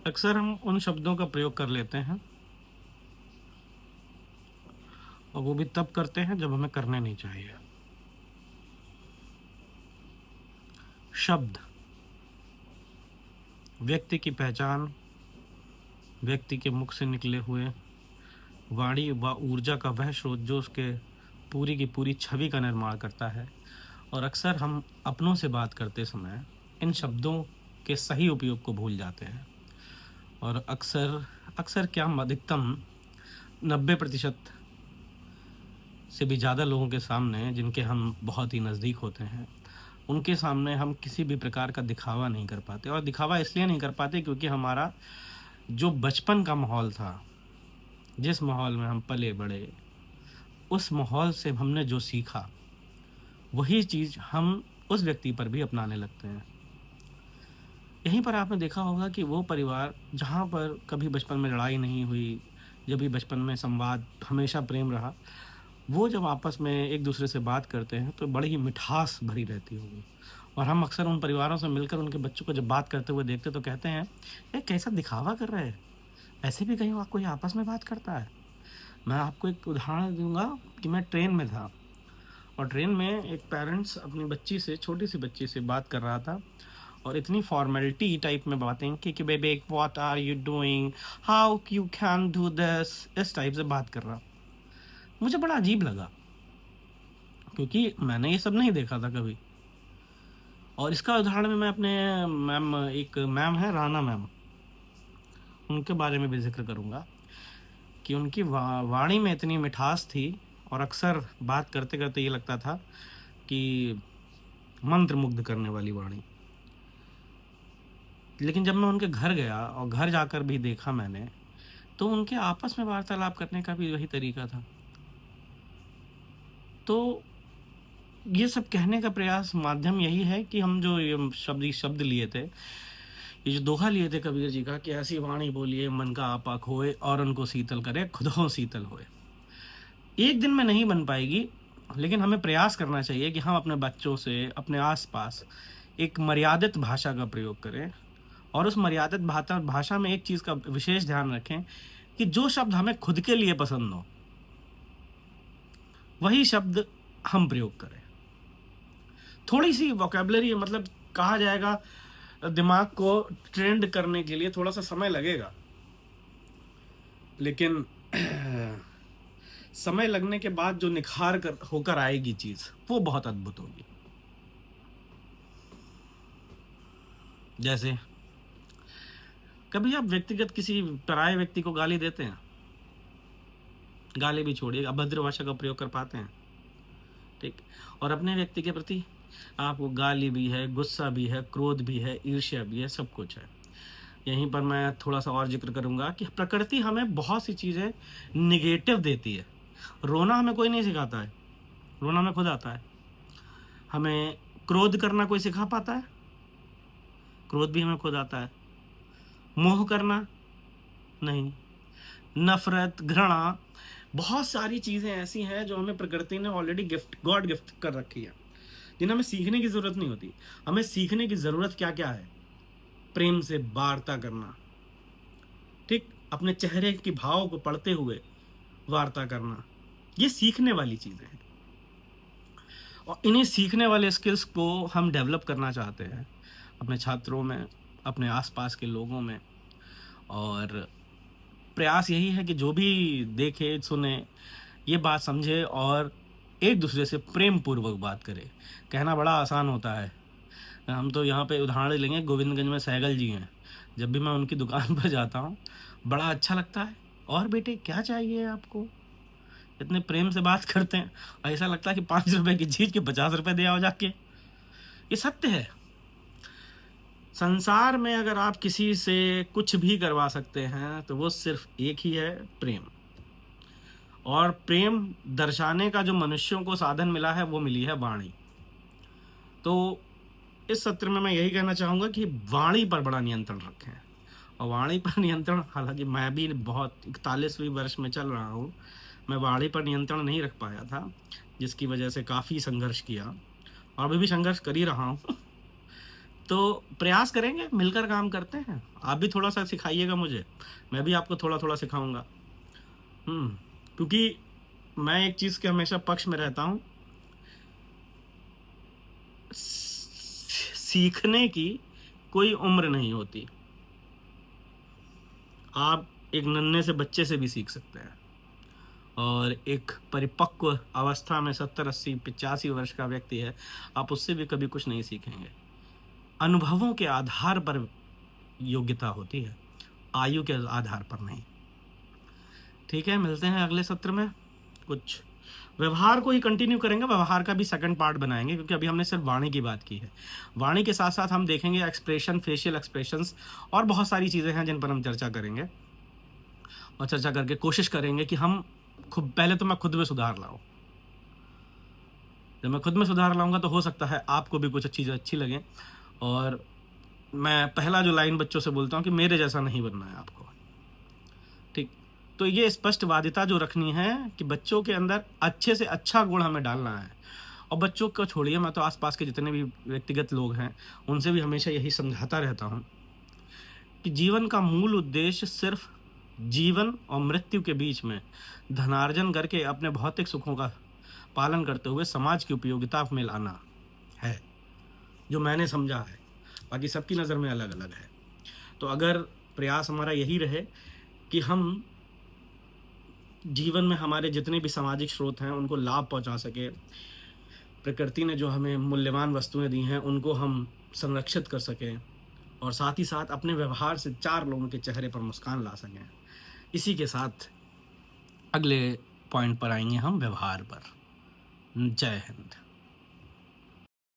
अक्सर हम उन शब्दों का प्रयोग कर लेते हैं और वो भी तब करते हैं जब हमें करने नहीं चाहिए। शब्द व्यक्ति की पहचान, व्यक्ति के मुख से निकले हुए वाणी व ऊर्जा का वह स्रोत जो उसके पूरी की पूरी छवि का निर्माण करता है। और अक्सर हम अपनों से बात करते समय इन शब्दों के सही उपयोग को भूल जाते हैं। और अक्सर अक्सर क्या, हम अधिकतम 90% से भी ज़्यादा लोगों के सामने, जिनके हम बहुत ही नज़दीक होते हैं, उनके सामने हम किसी भी प्रकार का दिखावा नहीं कर पाते। और दिखावा इसलिए नहीं कर पाते क्योंकि हमारा जो बचपन का माहौल था, जिस माहौल में हम पले बड़े, उस माहौल से हमने जो सीखा वही चीज़ हम उस व्यक्ति पर भी अपनाने लगते हैं। यहीं पर आपने देखा होगा कि वो परिवार जहाँ पर कभी बचपन में लड़ाई नहीं हुई, जब भी बचपन में संवाद हमेशा प्रेम रहा, वो जब आपस में एक दूसरे से बात करते हैं तो बड़ी ही मिठास भरी रहती होगी। और हम अक्सर उन परिवारों से मिलकर उनके बच्चों को जब बात करते हुए देखते तो कहते हैं, ये कैसा दिखावा कर रहे हैं, ऐसे भी कहीं कोई आपस में बात करता है। मैं आपको एक उदाहरण दूंगा कि मैं ट्रेन में था और ट्रेन में एक पेरेंट्स अपनी बच्ची से, छोटी सी बच्ची से बात कर रहा था और इतनी फॉर्मेलिटी टाइप में बातें कि baby what are you doing, how you can do this, इस टाइप से बात कर रहा। मुझे बड़ा अजीब लगा क्योंकि मैंने ये सब नहीं देखा था कभी। और इसका उदाहरण में मैं अपने मैम, एक मैम है राना मैम, उनके बारे में भी जिक्र करूँगा कि उनकी वाणी में इतनी मिठास थी और अक्सर बात करते करते ये लगता था कि मंत्रमुग्ध करने वाली वाणी। लेकिन जब मैं उनके घर गया और घर जाकर भी देखा मैंने, तो उनके आपस में वार्तालाप करने का भी वही तरीका था। तो ये सब कहने का प्रयास, माध्यम यही है कि हम जो ये शब्द लिए थे, ये जो दोहा लिए थे कबीर जी का कि ऐसी वाणी बोलिए मन का आपा खोए और उनको शीतल करे खुदों शीतल होए। एक दिन में नहीं बन पाएगी, लेकिन हमें प्रयास करना चाहिए कि हम अपने बच्चों से, अपने आसपास एक मर्यादित भाषा का प्रयोग करें। और उस मर्यादित भाषा में एक चीज़ का विशेष ध्यान रखें कि जो शब्द हमें खुद के लिए पसंद हो वही शब्द हम प्रयोग करें। थोड़ी सी वोकेबलरी, मतलब कहा जाएगा, दिमाग को ट्रेंड करने के लिए थोड़ा सा समय लगेगा, लेकिन समय लगने के बाद जो निखार कर होकर आएगी चीज, वो बहुत अद्भुत होगी। जैसे कभी आप व्यक्तिगत किसी पराये व्यक्ति को गाली देते हैं? गाली भी छोड़िए, अभद्र भाषा का प्रयोग कर पाते हैं? ठीक। और अपने व्यक्ति के प्रति आपको गाली भी है, गुस्सा भी है, क्रोध भी है, ईर्ष्या भी है, सब कुछ है। यहीं पर मैं थोड़ा सा और जिक्र करूंगा कि प्रकृति हमें बहुत सी चीज़ें निगेटिव देती है। रोना हमें कोई नहीं सिखाता है, रोना हमें खुद आता है। हमें क्रोध करना कोई सिखा पाता है? क्रोध भी हमें खुद आता है। मोह करना नहीं। नफरत, घृणा, बहुत सारी चीज़ें ऐसी हैं जो हमें प्रकृति ने ऑलरेडी गॉड गिफ्ट कर रखी है, जिन्हें हमें सीखने की ज़रूरत नहीं होती। हमें सीखने की ज़रूरत क्या क्या है? प्रेम से वार्ता करना, ठीक, अपने चेहरे के भाव को पढ़ते हुए वार्ता करना, ये सीखने वाली चीज़ें हैं। और इन्हीं सीखने वाले स्किल्स को हम डेवलप करना चाहते हैं अपने छात्रों में, अपने आसपास के लोगों में। और प्रयास यही है कि जो भी देखे, सुने, ये बात समझे और एक दूसरे से प्रेम पूर्वक बात करे। कहना बड़ा आसान होता है। हम तो यहाँ पे उदाहरण लेंगे, गोविंदगंज में सहगल जी हैं। जब भी मैं उनकी दुकान पर जाता हूँ बड़ा अच्छा लगता है। और बेटे क्या चाहिए आपको? इतने प्रेम से बात करते हैं, ऐसा लगता है कि 5 रुपए की चीज़ के 50 रुपए दे आओ जाके। ये सत्य है। संसार में अगर आप किसी से कुछ भी करवा सकते हैं तो वो सिर्फ एक ही है, प्रेम। और प्रेम दर्शाने का जो मनुष्यों को साधन मिला है वो मिली है वाणी। तो इस सत्र में मैं यही कहना चाहूँगा कि वाणी पर बड़ा नियंत्रण रखें। और वाणी पर नियंत्रण, हालांकि मैं भी बहुत 41वीं वर्ष में चल रहा हूँ, मैं वाणी पर नियंत्रण नहीं रख पाया था, जिसकी वजह से काफ़ी संघर्ष किया और अभी भी संघर्ष कर ही रहा हूँ। तो प्रयास करेंगे, मिलकर काम करते हैं। आप भी थोड़ा सा सिखाइएगा मुझे, मैं भी आपको थोड़ा थोड़ा सिखाऊंगा। क्योंकि मैं एक चीज़ के हमेशा पक्ष में रहता हूँ, सीखने की कोई उम्र नहीं होती। आप एक नन्हे से बच्चे से भी सीख सकते हैं, और एक परिपक्व अवस्था में 70 80 85 वर्ष का व्यक्ति है, आप उससे भी कभी कुछ नहीं सीखेंगे। अनुभवों के आधार पर योग्यता होती है, आयु के आधार पर नहीं। ठीक है, मिलते हैं अगले सत्र में। कुछ व्यवहार को ही कंटिन्यू करेंगे, व्यवहार का भी सेकंड पार्ट बनाएंगे, क्योंकि अभी हमने सिर्फ वाणी की बात की है। वाणी के साथ साथ हम देखेंगे एक्सप्रेशन, फेशियल एक्सप्रेशंस और बहुत सारी चीज़ें हैं जिन पर हम चर्चा करेंगे, और चर्चा करके कोशिश करेंगे कि हम खुद, पहले तो मैं खुद में सुधार लाऊं। जब मैं खुद में सुधार लाऊंगा तो हो सकता है आपको भी कुछ चीज़ें अच्छी लगें। और मैं पहला जो लाइन बच्चों से बोलता हूँ कि मेरे जैसा नहीं बनना है आपको। ठीक, तो ये स्पष्टवादिता जो रखनी है कि बच्चों के अंदर अच्छे से अच्छा गुण हमें डालना है। और बच्चों को छोड़िए, मैं तो आसपास के जितने भी व्यक्तिगत लोग हैं उनसे भी हमेशा यही समझाता रहता हूँ कि जीवन का मूल उद्देश्य सिर्फ जीवन और मृत्यु के बीच में धनार्जन करके अपने भौतिक सुखों का पालन करते हुए समाज की उपयोगिता में लाना है, जो मैंने समझा है। बाकी सबकी नज़र में अलग अलग है। तो अगर प्रयास हमारा यही रहे कि हम जीवन में हमारे जितने भी सामाजिक स्रोत हैं उनको लाभ पहुंचा सके, प्रकृति ने जो हमें मूल्यवान वस्तुएं दी हैं उनको हम संरक्षित कर सकें, और साथ ही साथ अपने व्यवहार से 4 लोगों के चेहरे पर मुस्कान ला सकें, इसी के साथ अगले पॉइंट पर आएंगे हम व्यवहार पर। जय हिंद।